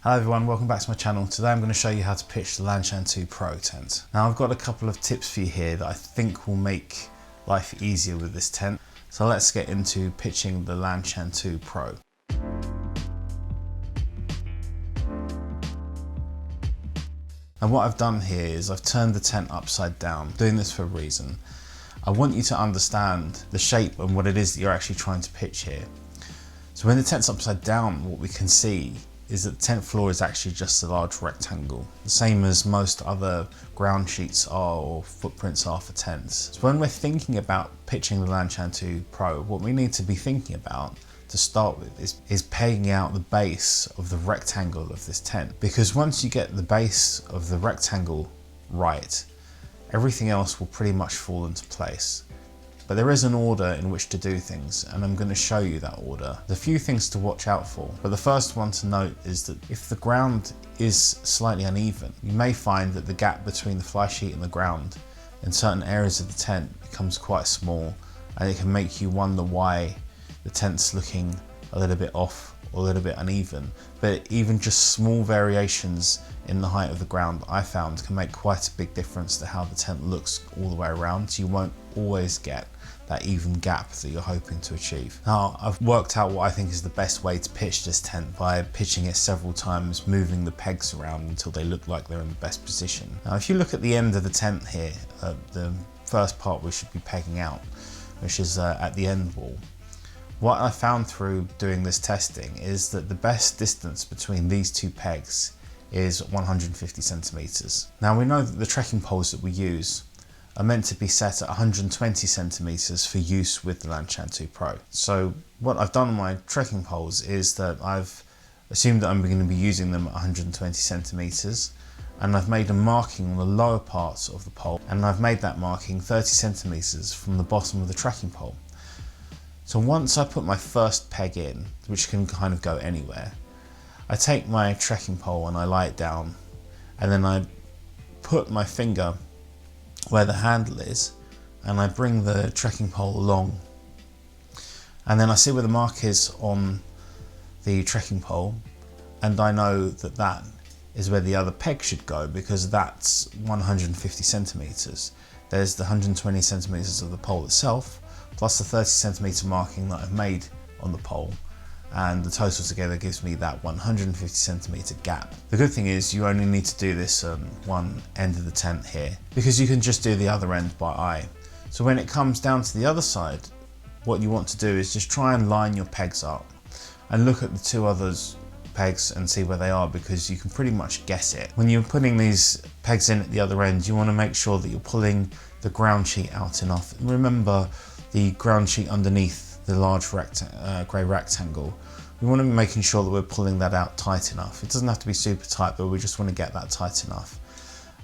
Hello everyone, welcome back to my channel. Today I'm going to show you how to pitch the Lanshan 2 Pro tent. Now I've got a couple of tips for you here that I think will make life easier with this tent. So let's get into pitching the Lanshan 2 Pro. And what I've done here is I've turned the tent upside down, doing this for a reason. I want you to understand the shape and what it is that you're actually trying to pitch here. So when the tent's upside down, what we can see is that the tent floor is actually just a large rectangle, the same as most other ground sheets are or footprints are for tents. So when we're thinking about pitching the Lanshan 2 Pro, what we need to be thinking about to start with is pegging out the base of the rectangle of this tent. Because once you get the base of the rectangle right, everything else will pretty much fall into place. But there is an order in which to do things, and I'm going to show you that order. There's a few things to watch out for, but the first one to note is that if the ground is slightly uneven, you may find that the gap between the fly sheet and the ground in certain areas of the tent becomes quite small, and it can make you wonder why the tent's looking a little bit off or a little bit uneven. But even just small variations in the height of the ground, I found, can make quite a big difference to how the tent looks all the way around. So you won't always get that even gap that you're hoping to achieve. Now, I've worked out what I think is the best way to pitch this tent by pitching it several times, moving the pegs around until they look like they're in the best position. Now, if you look at the end of the tent here, the first part we should be pegging out, which is at the end wall. What I found through doing this testing is that the best distance between these two pegs is 150 centimeters. Now we know that the trekking poles that we use are meant to be set at 120 centimeters for use with the Lanshan 2 Pro. So what I've done on my trekking poles is that I've assumed that I'm going to be using them at 120 centimeters, and I've made a marking on the lower parts of the pole, and I've made that marking 30 centimeters from the bottom of the trekking pole. So once I put my first peg in, which can kind of go anywhere, I take my trekking pole and I lie it down, and then I put my finger where the handle is, and I bring the trekking pole along, and then I see where the mark is on the trekking pole, and I know that that is where the other peg should go, because that's 150 centimeters. There's the 120 centimeters of the pole itself, plus the 30 centimeter marking that I've made on the pole, and the total together gives me that 150 centimeter gap. The good thing is you only need to do this on one end of the tent here, because you can just do the other end by eye. So when it comes down to the other side, what you want to do is just try and line your pegs up and look at the two others pegs and see where they are, because you can pretty much guess it. When you're putting these pegs in at the other end, you want to make sure that you're pulling the ground sheet out enough. And remember, the ground sheet underneath the large grey rectangle, we want to be making sure that we're pulling that out tight enough. It doesn't have to be super tight, but we just want to get that tight enough.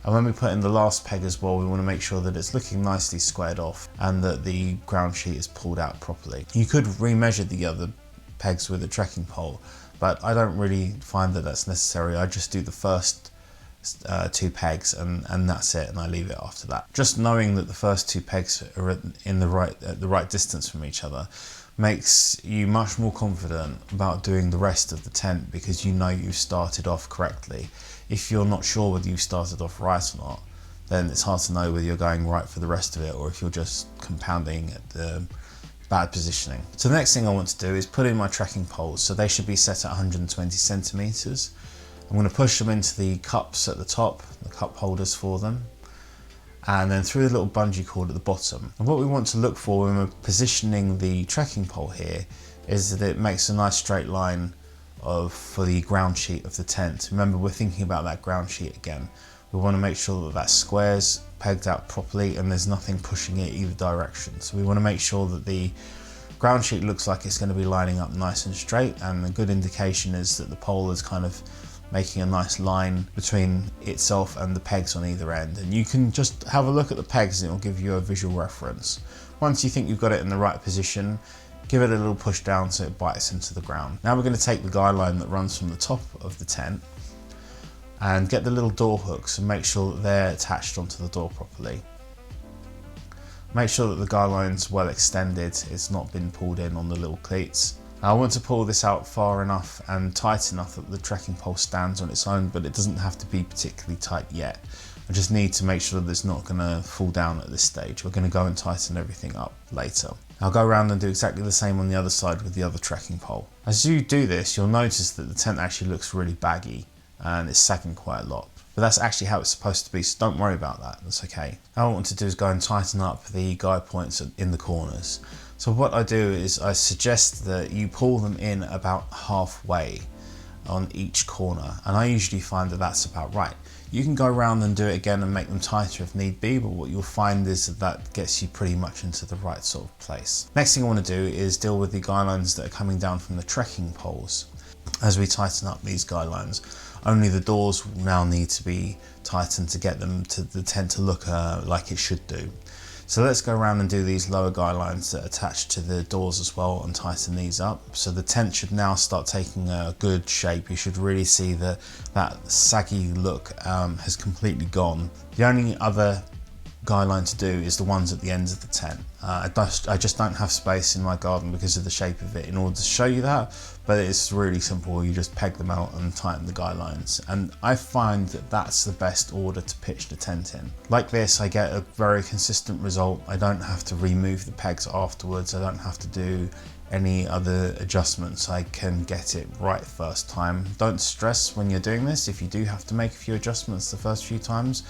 And when we put in the last peg as well, we want to make sure that it's looking nicely squared off and that the ground sheet is pulled out properly. You could remeasure the other pegs with a trekking pole, but I don't really find that that's necessary. I just do the first two pegs and that's it, and I leave it after that. Just knowing that the first two pegs are at the right distance from each other makes you much more confident about doing the rest of the tent, because you know you've started off correctly. If you're not sure whether you've started off right or not, then it's hard to know whether you're going right for the rest of it or if you're just compounding at the bad positioning. So the next thing I want to do is put in my trekking poles. So they should be set at 120 centimeters. I'm going to push them into the cups at the top, the cup holders for them, and then through the little bungee cord at the bottom. And what we want to look for when we're positioning the trekking pole here is that it makes a nice straight line for the ground sheet of the tent. Remember, we're thinking about that ground sheet again. We want to make sure that that square's pegged out properly and there's nothing pushing it either direction. So we want to make sure that the ground sheet looks like it's going to be lining up nice and straight, and a good indication is that the pole is kind of making a nice line between itself and the pegs on either end. And you can just have a look at the pegs and it will give you a visual reference. Once you think you've got it in the right position, give it a little push down so it bites into the ground. Now we're going to take the guy line that runs from the top of the tent and get the little door hooks and make sure that they're attached onto the door properly. Make sure that the guy line's well extended, it's not been pulled in on the little cleats. I want to pull this out far enough and tight enough that the trekking pole stands on its own, but it doesn't have to be particularly tight yet. I just need to make sure that it's not going to fall down at this stage. We're going to go and tighten everything up later. I'll go around and do exactly the same on the other side with the other trekking pole. As you do this, you'll notice that the tent actually looks really baggy and it's sagging quite a lot. But that's actually how it's supposed to be, so don't worry about that, that's okay. Now what I want to do is go and tighten up the guide points in the corners. So what I do is I suggest that you pull them in about halfway on each corner, and I usually find that that's about right. You can go around and do it again and make them tighter if need be, but what you'll find is that gets you pretty much into the right sort of place. Next thing I want to do is deal with the guy lines that are coming down from the trekking poles. As we tighten up these guy lines, only the doors will now need to be tightened to get them to the tent to look like it should do. So let's go around and do these lower guy lines that attach to the doors as well and tighten these up. So the tent should now start taking a good shape. You should really see that saggy look has completely gone. The only other guy line to do is the ones at the ends of the tent. I just don't have space in my garden because of the shape of it in order to show you that, but it's really simple. You just peg them out and tighten the guy lines, and I find that that's the best order to pitch the tent in. Like this, I get a very consistent result. I don't have to remove the pegs afterwards. I don't have to do any other adjustments. I can get it right first time. Don't stress when you're doing this if you do have to make a few adjustments the first few times,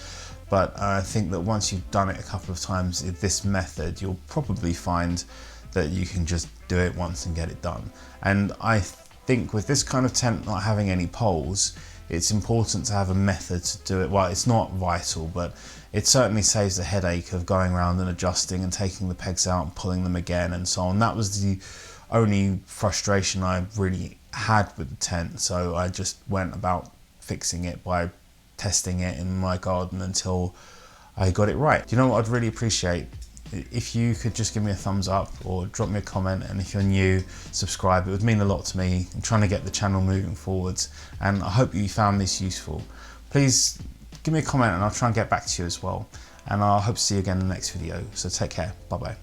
but I think that once you've done it a couple of times in this method, you'll probably find that you can just do it once and get it done. And I think with this kind of tent not having any poles, it's important to have a method to do it. Well, it's not vital, but it certainly saves the headache of going around and adjusting and taking the pegs out and pulling them again and so on. That was the only frustration I really had with the tent, so I just went about fixing it by testing it in my garden until I got it right. Do you know what I'd really appreciate? If you could just give me a thumbs up or drop me a comment, and if you're new, subscribe. It would mean a lot to me. I'm trying to get the channel moving forwards, and I hope you found this useful. Please give me a comment and I'll try and get back to you as well. And I hope to see you again in the next video. So take care, bye bye.